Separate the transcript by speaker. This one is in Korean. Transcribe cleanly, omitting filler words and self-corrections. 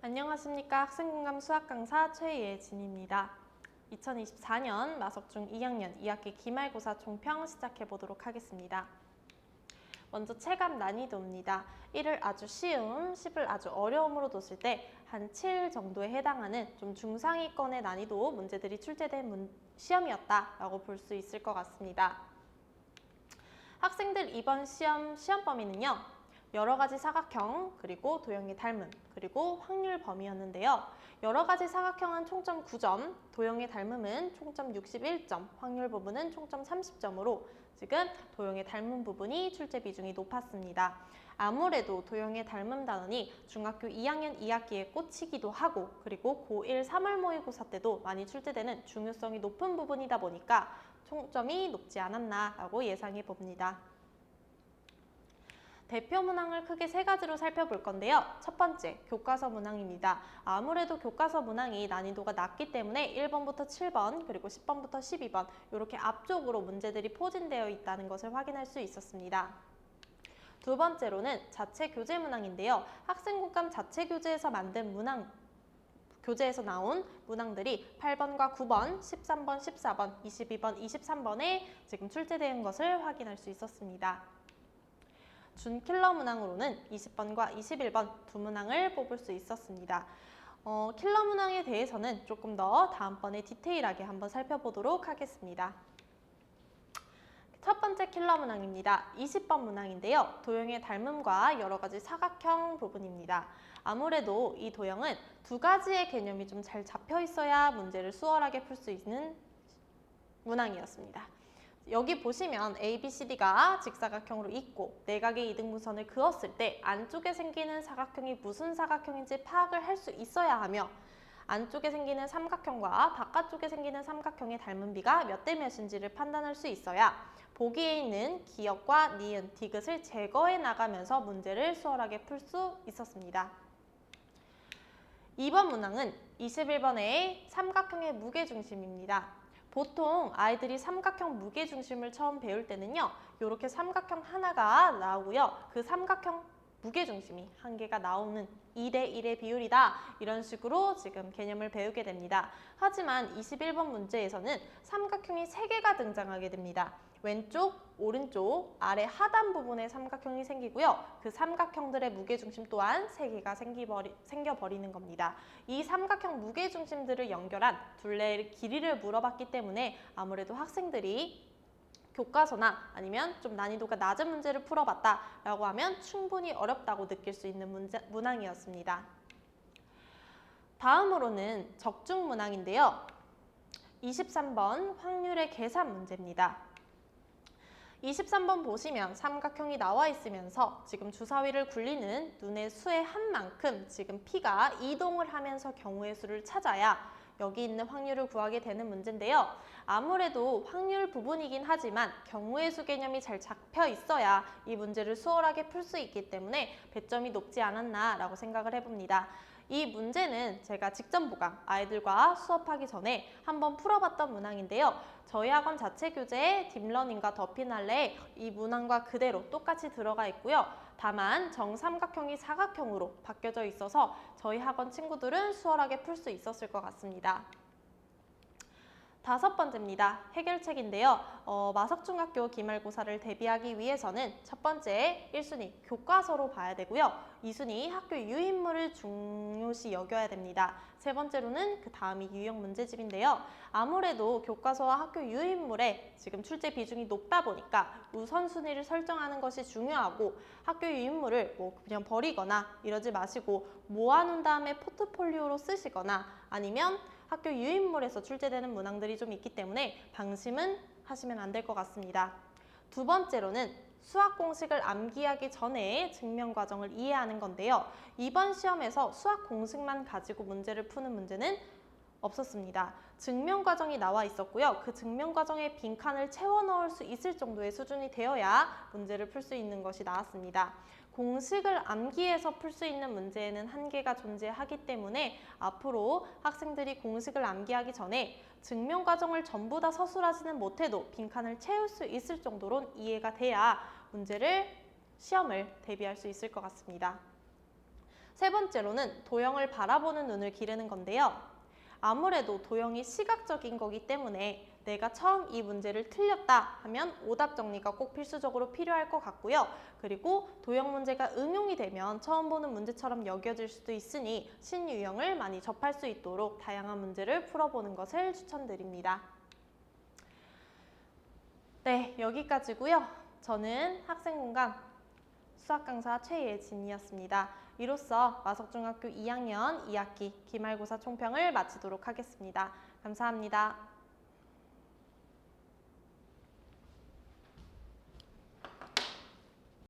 Speaker 1: 안녕하십니까. 학생공감 수학 강사 최예진입니다. 2024년 마석중 2학년 2학기 기말고사 총평 시작해 보도록 하겠습니다. 먼저 체감 난이도입니다. 1을 아주 쉬움, 10을 아주 어려움으로 뒀을 때 한 7 정도에 해당하는 좀 중상위권의 난이도 문제들이 출제된 시험이었다라고 볼 수 있을 것 같습니다. 학생들 이번 시험 범위는요. 여러 가지 사각형, 그리고 도형의 닮음, 그리고 확률 범위였는데요. 여러 가지 사각형은 총점 9점, 도형의 닮음은 총점 61점, 확률 부분은 총점 30점으로 지금 도형의 닮음 부분이 출제 비중이 높았습니다. 아무래도 도형의 닮음 단원이 중학교 2학년 2학기에 꽂히기도 하고 그리고 고1 3월 모의고사 때도 많이 출제되는 중요성이 높은 부분이다 보니까 총점이 높지 않았나라고 예상해 봅니다. 대표 문항을 크게 세 가지로 살펴볼 건데요. 첫 번째, 교과서 문항입니다. 아무래도 교과서 문항이 난이도가 낮기 때문에 1번부터 7번, 그리고 10번부터 12번 이렇게 앞쪽으로 문제들이 포진되어 있다는 것을 확인할 수 있었습니다. 두 번째로는 자체 교재 문항인데요. 학생국감 자체 교재에서 만든 교재에서 나온 문항들이 8번과 9번, 13번, 14번, 22번, 23번에 지금 출제된 것을 확인할 수 있었습니다. 준킬러 문항으로는 20번과 21번 두 문항을 뽑을 수 있었습니다. 킬러 문항에 대해서는 조금 더 다음번에 디테일하게 한번 살펴보도록 하겠습니다. 첫 번째 킬러 문항입니다. 20번 문항인데요. 도형의 닮음과 여러 가지 사각형 부분입니다. 아무래도 이 도형은 두 가지의 개념이 좀 잘 잡혀 있어야 문제를 수월하게 풀 수 있는 문항이었습니다. 여기 보시면 A, B, C, D가 직사각형으로 있고 내각의 이등분선을 그었을 때 안쪽에 생기는 사각형이 무슨 사각형인지 파악을 할 수 있어야 하며 안쪽에 생기는 삼각형과 바깥쪽에 생기는 삼각형의 닮은 비가 몇 대 몇인지를 판단할 수 있어야 보기에 있는 기역과 니은, 디귿을 제거해 나가면서 문제를 수월하게 풀 수 있었습니다. 2번 문항은 21번의 삼각형의 무게중심입니다. 보통 아이들이 삼각형 무게중심을 처음 배울 때는요. 이렇게 삼각형 하나가 나오고요. 그 삼각형 무게중심이 한 개가 나오는 2대1의 비율이다. 이런 식으로 지금 개념을 배우게 됩니다. 하지만 21번 문제에서는 삼각형이 3개가 등장하게 됩니다. 왼쪽, 오른쪽, 아래 하단 부분에 삼각형이 생기고요. 그 삼각형들의 무게중심 또한 3개가 생겨버리는 겁니다. 이 삼각형 무게중심들을 연결한 둘레의 길이를 물어봤기 때문에 아무래도 학생들이 교과서나 아니면 좀 난이도가 낮은 문제를 풀어봤다라고 하면 충분히 어렵다고 느낄 수 있는 문항이었습니다. 다음으로는 적중 문항인데요. 23번 확률의 계산 문제입니다. 23번 보시면 삼각형이 나와 있으면서 지금 주사위를 굴리는 눈의 수의 한 만큼 지금 P가 이동을 하면서 경우의 수를 찾아야 여기 있는 확률을 구하게 되는 문제인데요. 아무래도 확률 부분이긴 하지만 경우의 수 개념이 잘 잡혀 있어야 이 문제를 수월하게 풀 수 있기 때문에 배점이 높지 않았나라고 생각을 해봅니다. 이 문제는 제가 직전 보강 아이들과 수업하기 전에 한번 풀어봤던 문항인데요. 저희 학원 자체 교재에 딥러닝과 더피날레에 이 문항과 그대로 똑같이 들어가 있고요. 다만 정삼각형이 사각형으로 바뀌어져 있어서 저희 학원 친구들은 수월하게 풀 수 있었을 것 같습니다. 다섯 번째입니다. 해결책인데요. 마석중학교 기말고사를 대비하기 위해서는 첫 번째 1순위 교과서로 봐야 되고요. 2순위 학교 유인물을 중요시 여겨야 됩니다. 세 번째로는 그 다음이 유형 문제집인데요. 아무래도 교과서와 학교 유인물에 지금 출제 비중이 높다 보니까 우선순위를 설정하는 것이 중요하고 학교 유인물을 그냥 버리거나 이러지 마시고 모아놓은 다음에 포트폴리오로 쓰시거나 아니면 학교 유인물에서 출제되는 문항들이 좀 있기 때문에 방심은 하시면 안 될 것 같습니다. 두 번째로는 수학 공식을 암기하기 전에 증명 과정을 이해하는 건데요. 이번 시험에서 수학 공식만 가지고 문제를 푸는 문제는 없었습니다. 증명 과정이 나와 있었고요. 그 증명 과정에 빈칸을 채워 넣을 수 있을 정도의 수준이 되어야 문제를 풀 수 있는 것이 나왔습니다. 공식을 암기해서 풀 수 있는 문제에는 한계가 존재하기 때문에 앞으로 학생들이 공식을 암기하기 전에 증명 과정을 전부 다 서술하지는 못해도 빈칸을 채울 수 있을 정도로 이해가 돼야 시험을 대비할 수 있을 것 같습니다. 세 번째로는 도형을 바라보는 눈을 기르는 건데요. 아무래도 도형이 시각적인 거기 때문에 내가 처음 이 문제를 틀렸다 하면 오답 정리가 꼭 필수적으로 필요할 것 같고요. 그리고 도형 문제가 응용이 되면 처음 보는 문제처럼 여겨질 수도 있으니 신유형을 많이 접할 수 있도록 다양한 문제를 풀어보는 것을 추천드립니다. 네, 여기까지고요. 저는 학생공감 수학 강사 최예진이었습니다. 이로써 마석중학교 2학년 2학기 기말고사 총평을 마치도록 하겠습니다. 감사합니다.